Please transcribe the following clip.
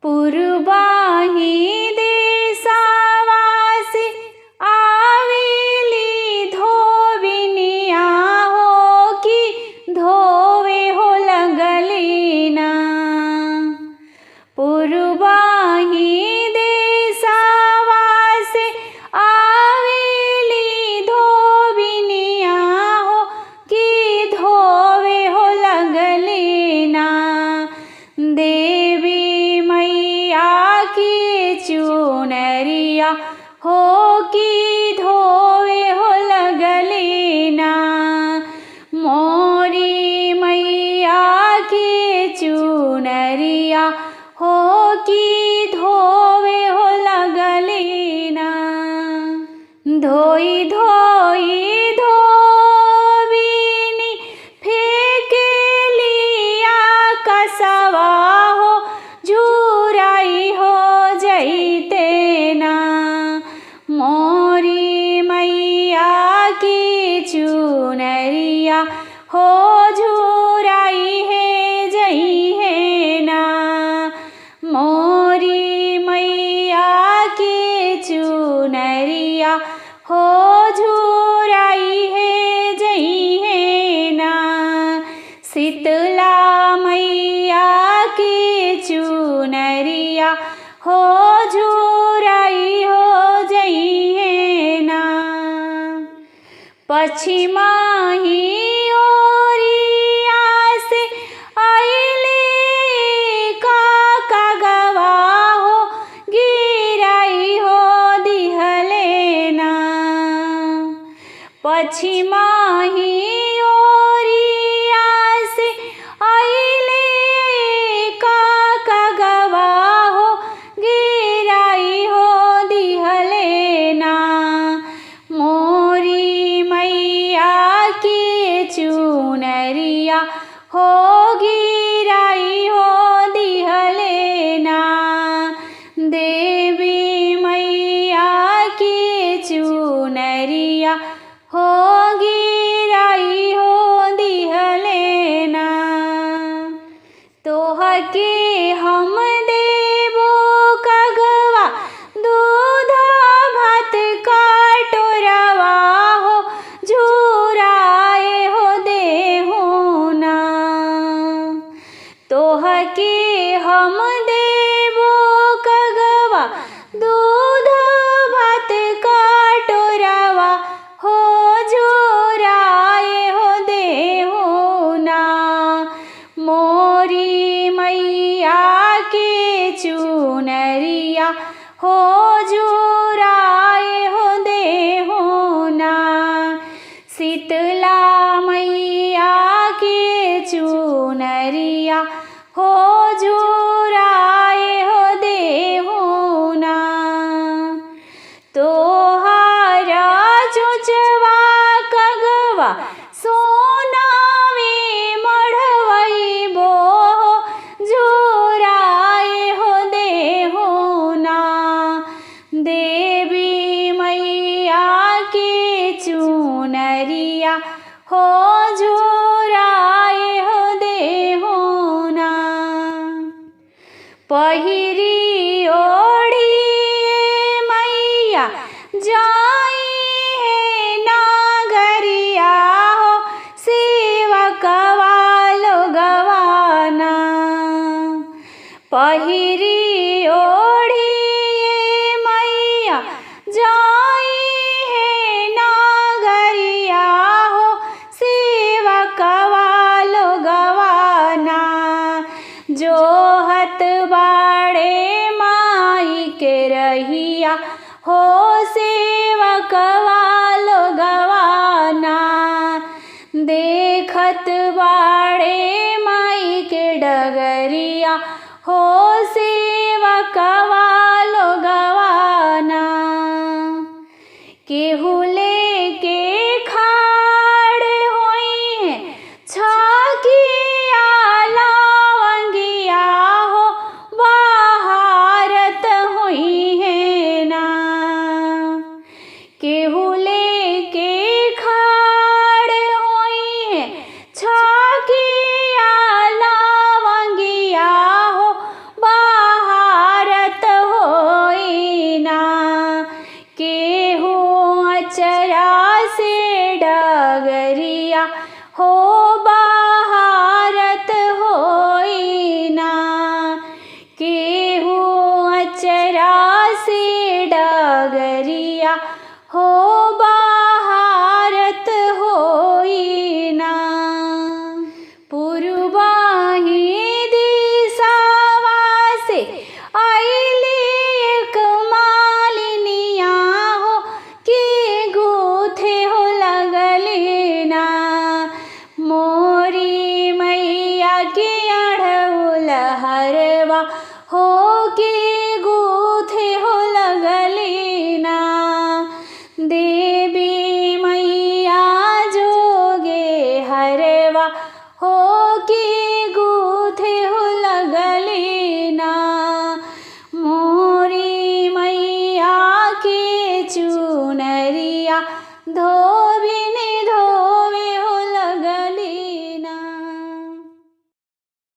पुरबाही देसावासी आवेली धोबिनिया हो कि धोवे हो लगली ना। पुरबाही देसावासी आवेली धोबिनिया हो कि धोवे हो लगली ना। देवी मैया की चुनरिया हो कि धोवे हो लगली ना। मोरी मैया की चुनरिया हो कि धोवे हो लगली ना। धोई धोई धोबिनी फेंकेलिया कसवा हो झुराई हो जैते ना। मोरी मैया की चुनरिया हो झुराई है जई है ना। मोरी मैया की चुनरिया हो झुराई है जई है ना। शीतला मैया की चुनरिया हो झुराई हो जई है ना। पश्चिमाही ओरिया से आइले कागवा हो गिराई हो दिहले ना। पश्चिमाही ओरिया से आइले कागवा हो गिराई हो दिहले ना। मोरी मैया की चुनरिया हो गिराई हो दिहले ना। देवी मैया की चुनरिया हो गिराई हो दिहले ना। तोहके हम देबो कगवा दूध भात कटोरवा हो झुराए हो देहु ना। तोहके हम देबो कगवा दूध भात कटोरवा हो झुराए हो देहु ना। मोरी मैया के चुनरिया हो झुराए हो देहु ना। शीतला मैया के चुनरिया हो झुराए हो देहु ना। तोहारा चुचवा कगवा सोनावे मढ़वैबो हो झुराए हो देहु ना। देवी मैया के चुनरिया हो झुराए हो देहु ना। पहिरी ओढ़ी मैया जाई है नागरिया हो सेवकवा लोगवाना। पहिरी ओढ़ी मैया जाई है नागरिया हो सेवकवा लोगवाना। जो हत बाड़े माई के रहिया हो सेवकवा लोगवाना। देखत बाड़े माई के डगरिया हो सेवकवा लोगवाना। केहू लेके खाड़ होई है छाकिया लवंगिया हो बहारत हुई है ना। केहू लेके खाड़ होई है छाकिया लवंगिया हो बहारत केहू अचरा से डगरिया हो बहारत होई ना। पूर्वाही दिशावा से आइली एक मालिनिया हो कि गूथे हो लगली ना। मोरी मैया की अढ़उल हरवा हो कि गूथे हो लगली ना। देवी मैया जोगे हरवा हो कि गूथे हो लगली ना। मोरी मैया के चुनरिया धोबिन